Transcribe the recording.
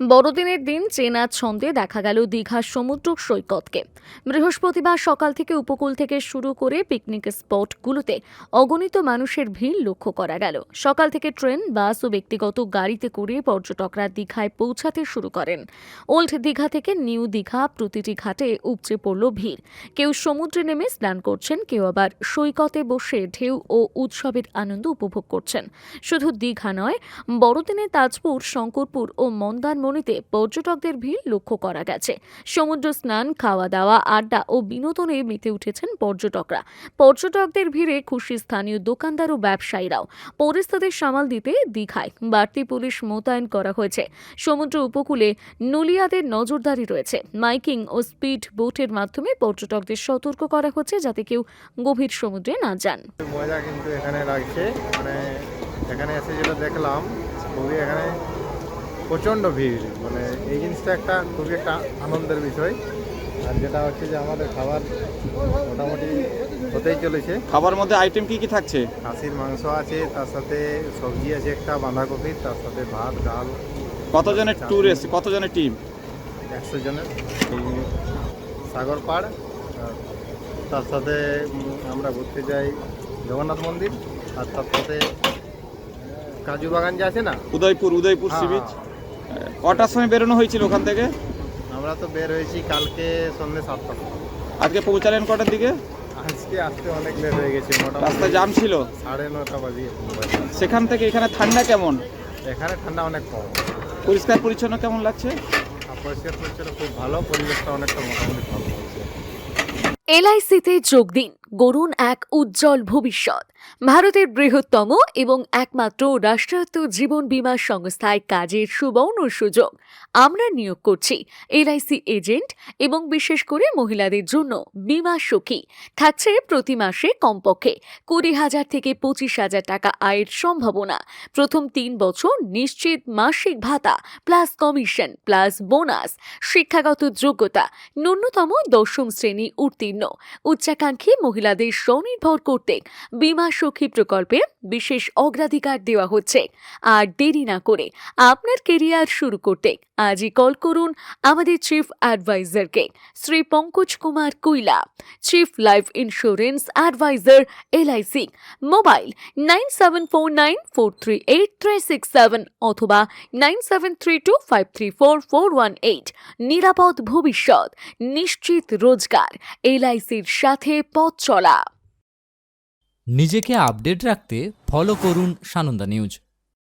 বড়দিনের দিন চেনা ছন্দে দেখা গেল দীঘার সমুদ্র সৈকতকে। বৃহস্পতিবার সকাল থেকে উপকূল থেকে শুরু করে পিকনিক স্পটগুলোতে অগণিত মানুষের ভিড় লক্ষ্য করা গেল। সকাল থেকে ট্রেন, বাস ও ব্যক্তিগত গাড়িতে করে পর্যটকরা দীঘায় পৌঁছাতে শুরু করেন। ওল্ড দীঘা থেকে নিউ দীঘা প্রতিটি ঘাটে উপচে পড়ল ভিড়। কেউ সমুদ্রে নেমে স্নান করছেন, কেউ আবার সৈকতে বসে ঢেউ ও উৎসবের আনন্দ উপভোগ করছেন। শুধু দীঘা নয়, বড়দিনে তাজপুর, শঙ্করপুর ও মন্দারমণিতে পর্যটকদের ভিড় লক্ষ্য করা গেছে। সমুদ্র স্নান, খাওয়া দাওয়া, আড্ডা ও বিনোদনে মেতে উঠেছেন পর্যটকরা। পর্যটকদের ভিড়ে খুশি স্থানীয় দোকানদার ও ব্যবসায়ীরাও। পরিস্থিতি সামাল দিতে দীঘায় বাড়তি পুলিশ মোতায়েন করা হয়েছে। সমুদ্র উপকূলে নুলিয়াদের নজরদারি রয়েছে। মাইকিং ও স্পিড বোটের মাধ্যমে পর্যটকদের সতর্ক করা হচ্ছে যাতে কেউ গভীর সমুদ্রে না যান। মজা কিন্তু এখানে লাগছে, এখানে এসে যেটা দেখলাম, খুবই এখানে প্রচণ্ড ভিড়। এই জিনিসটা খুবই একটা আনন্দের বিষয়। আর যেটা হচ্ছে যে আমাদের খাবার মোটামুটি হতেই চলেছে। খাবার মধ্যে আইটেম কি কি থাকছে? খাসির মাংস আছে, তার সাথে সবজি আছে একটা বাঁধাকপির, তার সাথে ভাত, ডাল। কতজনের ট্যুর এসছে, কতজনের টিম? 100 জনের। এই সাগর পাড়, আর তার সাথে আমরা ঘুরতে যাই জগন্নাথ মন্দির, আর তার সাথে কাজু বাগান যে আছে না, উদয়পুর সি বিচ। কটার সময় বেরোনো হয়েছিল ওখান থেকে? আমরা তো বের হয়েছি কালকে সন্ধ্যে 7টা। আজকে পৌঁছালেন কটার দিকে? আজকে আসতে অনেক লেট হয়ে গেছে, রাস্তায় জাম ছিল। 9:30 বাজে। সেখান থেকে এখানে ঠান্ডা কেমন? এখানে ঠান্ডা অনেক কম। পরিষ্কার পরিচ্ছন্ন কেমন লাগছে? পরিষ্কার পরিচ্ছন্ন খুব ভালো, পরিবেশটা অনেকটা মোটামুটি ভালো হচ্ছে। এলআইসিতে যোগ দিন, গড়ুন এক উজ্জ্বল ভবিষ্যৎ। ভারতের বৃহত্তম এবং একমাত্র রাষ্ট্রায়ত্ত জীবন বীমা সংস্থায় কাজের সুবর্ণ সুযোগ। আমরা নিয়োগ করছি এলআইসি এজেন্ট এবং বিশেষ করে মহিলাদের জন্য বীমা সখী। থাকছে প্রতি মাসে কমপক্ষে 20,000 থেকে 25,000 টাকা আয়ের সম্ভাবনা। প্রথম 3 বছর নিশ্চিত মাসিক ভাতা প্লাস কমিশন প্লাস বোনাস। শিক্ষাগত যোগ্যতা ন্যূনতম 10ম শ্রেণী উত্তীর্ণ। উচ্চাকাঙ্ক্ষী মহিলাদের স্বনির্ভর করতে বীমা সখী প্রকল্পে বিশেষ অগ্রাধিকার দেওয়া হচ্ছে। আর দেরি না করে আপনার কেরিয়ার শুরু করতে আজই কল করুন আমাদের চিফ অ্যাডভাইজারকে, Shri Pankaj Kumar Kuila, chief life insurance advisor, LIC. Mobile 9749438367 অথবা 9732534418। নিরাপদ ভবিষ্যৎ, নিশ্চিত রোজগার, এলআইসির সাথে পথ চলা। নিজেকে আপডেট রাখতে ফলো করুন সানন্দা নিউজ।